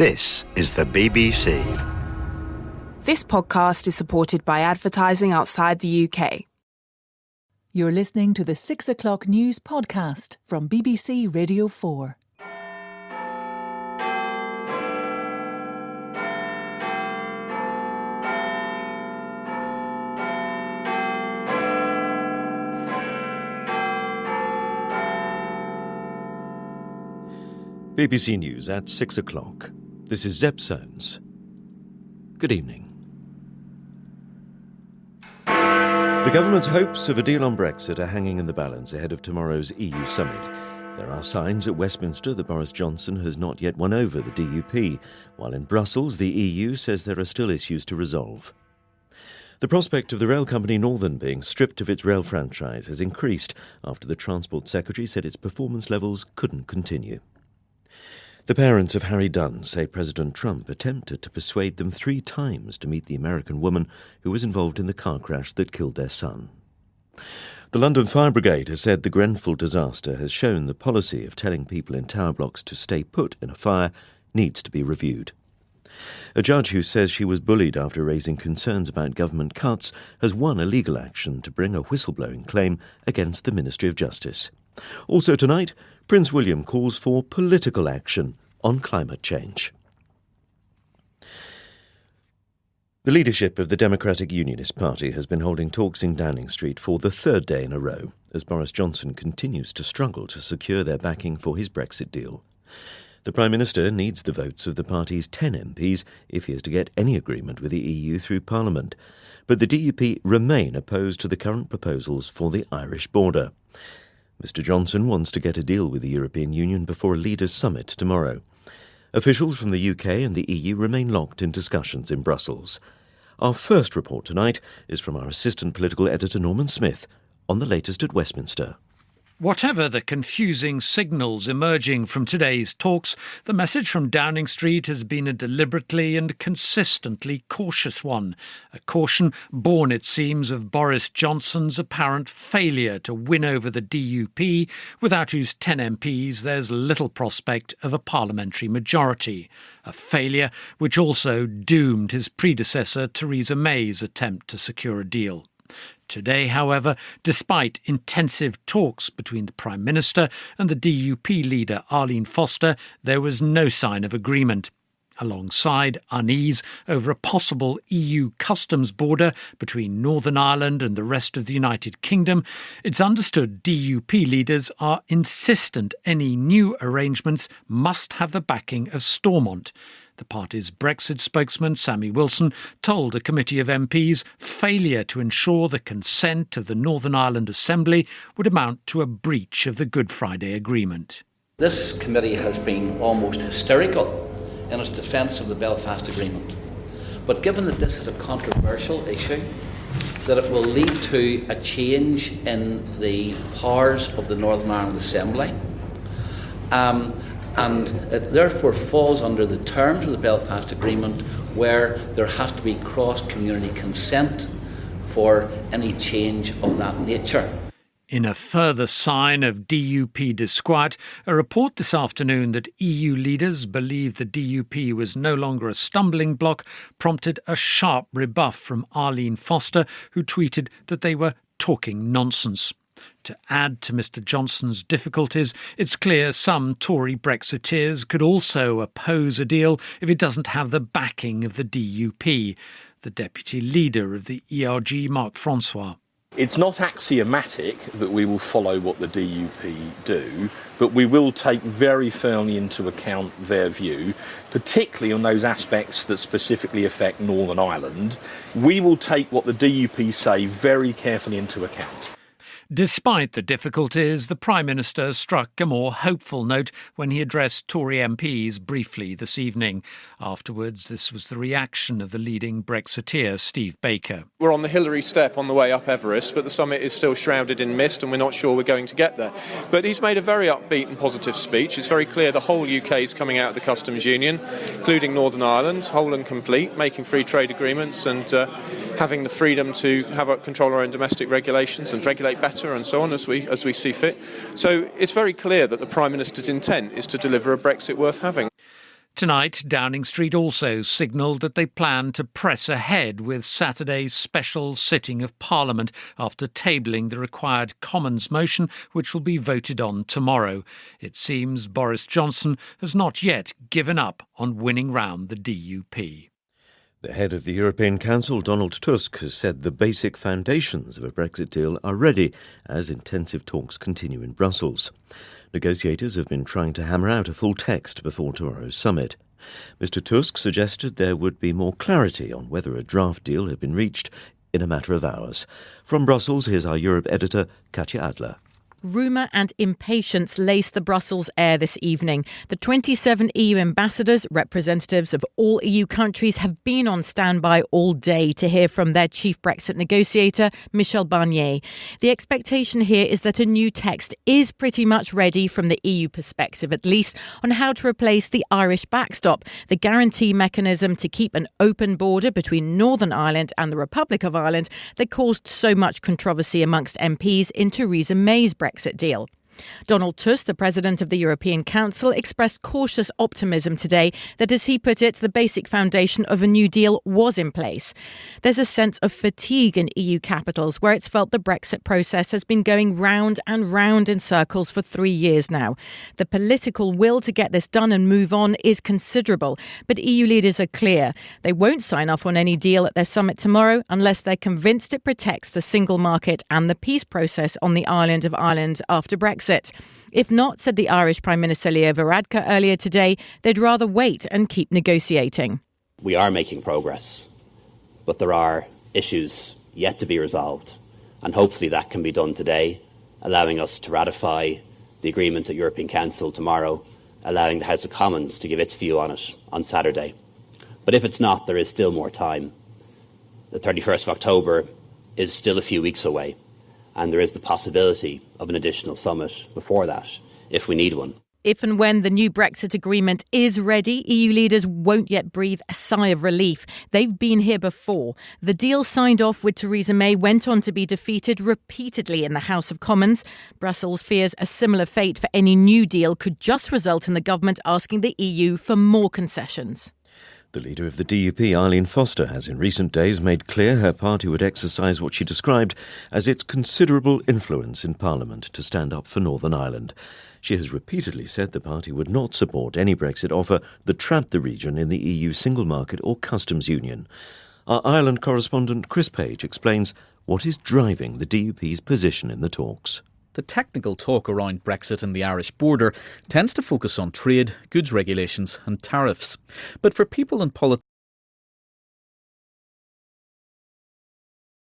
This is the BBC. This podcast is supported by advertising outside the UK. You're listening to the 6 o'clock news podcast from BBC Radio 4. BBC News at 6 o'clock. This is Zeb Soames. Good evening. The government's hopes of a deal on Brexit are hanging in the balance ahead of tomorrow's EU summit. There are signs at Westminster that Boris Johnson has not yet won over the DUP, while in Brussels the EU says there are still issues to resolve. The prospect of the rail company Northern being stripped of its rail franchise has increased after the Transport Secretary said its performance levels couldn't continue. The parents of Harry Dunn say President Trump attempted to persuade them 3 times to meet the American woman who was involved in the car crash that killed their son. The London Fire Brigade has said the Grenfell disaster has shown the policy of telling people in tower blocks to stay put in a fire needs to be reviewed. A judge who says she was bullied after raising concerns about government cuts has won a legal action to bring a whistleblowing claim against the Ministry of Justice. Also tonight, Prince William calls for political action on climate change. The leadership of the Democratic Unionist Party has been holding talks in Downing Street for the 3rd day in a row, as Boris Johnson continues to struggle to secure their backing for his Brexit deal. The Prime Minister needs the votes of the party's 10 MPs if he is to get any agreement with the EU through Parliament. But the DUP remain opposed to the current proposals for the Irish border. Mr Johnson wants to get a deal with the European Union before a leaders' summit tomorrow. Officials from the UK and the EU remain locked in discussions in Brussels. Our first report tonight is from our assistant political editor Norman Smith on the latest at Westminster. Whatever the confusing signals emerging from today's talks, the message from Downing Street has been a deliberately and consistently cautious one. A caution born, it seems, of Boris Johnson's apparent failure to win over the DUP, without whose 10 MPs there's little prospect of a parliamentary majority. A failure which also doomed his predecessor Theresa May's attempt to secure a deal. Today, however, despite intensive talks between the Prime Minister and the DUP leader Arlene Foster, there was no sign of agreement. Alongside unease over a possible EU customs border between Northern Ireland and the rest of the United Kingdom, it's understood DUP leaders are insistent any new arrangements must have the backing of Stormont. The party's Brexit spokesman, Sammy Wilson, told a committee of MPs failure to ensure the consent of the Northern Ireland Assembly would amount to a breach of the Good Friday Agreement. This committee has been almost hysterical in its defence of the Belfast Agreement. But given that this is a controversial issue, that it will lead to a change in the powers of the Northern Ireland Assembly, and it therefore falls under the terms of the Belfast Agreement where there has to be cross-community consent for any change of that nature. In a further sign of DUP disquiet, a report this afternoon that EU leaders believe the DUP was no longer a stumbling block prompted a sharp rebuff from Arlene Foster, who tweeted that they were talking nonsense. To add to Mr Johnson's difficulties, it's clear some Tory Brexiteers could also oppose a deal if it doesn't have the backing of the DUP. The deputy leader of the ERG, Mark Francois. It's not axiomatic that we will follow what the DUP do, but we will take very firmly into account their view, particularly on those aspects that specifically affect Northern Ireland. We will take what the DUP say very carefully into account. Despite the difficulties, the Prime Minister struck a more hopeful note when he addressed Tory MPs briefly this evening. Afterwards, this was the reaction of the leading Brexiteer, Steve Baker. We're on the Hillary step on the way up Everest, but the summit is still shrouded in mist and we're not sure we're going to get there. But he's made a very upbeat and positive speech. It's very clear the whole UK is coming out of the customs union, including Northern Ireland, whole and complete, making free trade agreements and having the freedom to have control our own domestic regulations and regulate better and so on as we see fit. So it's very clear that the Prime Minister's intent is to deliver a Brexit worth having. Tonight, Downing Street also signalled that they plan to press ahead with Saturday's special sitting of Parliament after tabling the required Commons motion, which will be voted on tomorrow. It seems Boris Johnson has not yet given up on winning round the DUP. The head of the European Council, Donald Tusk, has said the basic foundations of a Brexit deal are ready as intensive talks continue in Brussels. Negotiators have been trying to hammer out a full text before tomorrow's summit. Mr Tusk suggested there would be more clarity on whether a draft deal had been reached in a matter of hours. From Brussels, here's our Europe editor, Katja Adler. Rumour and impatience lace the Brussels air this evening. The 27 EU ambassadors, representatives of all EU countries, have been on standby all day to hear from their chief Brexit negotiator, Michel Barnier. The expectation here is that a new text is pretty much ready from the EU perspective, at least, on how to replace the Irish backstop, the guarantee mechanism to keep an open border between Northern Ireland and the Republic of Ireland that caused so much controversy amongst MPs in Theresa May's Brexit deal. Donald Tusk, the President of the European Council, expressed cautious optimism today that, as he put it, the basic foundation of a new deal was in place. There's a sense of fatigue in EU capitals where it's felt the Brexit process has been going round and round in circles for 3 years now. The political will to get this done and move on is considerable, but EU leaders are clear. They won't sign off on any deal at their summit tomorrow unless they're convinced it protects the single market and the peace process on the island of Ireland after Brexit. If not, said the Irish Prime Minister Leo Varadkar earlier today, they'd rather wait and keep negotiating. We are making progress, but there are issues yet to be resolved, and hopefully that can be done today, allowing us to ratify the agreement at European Council tomorrow, allowing the House of Commons to give its view on it on Saturday. But if it's not, there is still more time. The 31st of October is still a few weeks away, and there is the possibility of an additional summit before that, if we need one. If and when the new Brexit agreement is ready, EU leaders won't yet breathe a sigh of relief. They've been here before. The deal signed off with Theresa May went on to be defeated repeatedly in the House of Commons. Brussels fears a similar fate for any new deal could just result in the government asking the EU for more concessions. The leader of the DUP, Arlene Foster, has in recent days made clear her party would exercise what she described as its considerable influence in Parliament to stand up for Northern Ireland. She has repeatedly said the party would not support any Brexit offer that trapped the region in the EU single market or customs union. Our Ireland correspondent Chris Page explains what is driving the DUP's position in the talks. The technical talk around Brexit and the Irish border tends to focus on trade, goods regulations and tariffs. But for people and politicians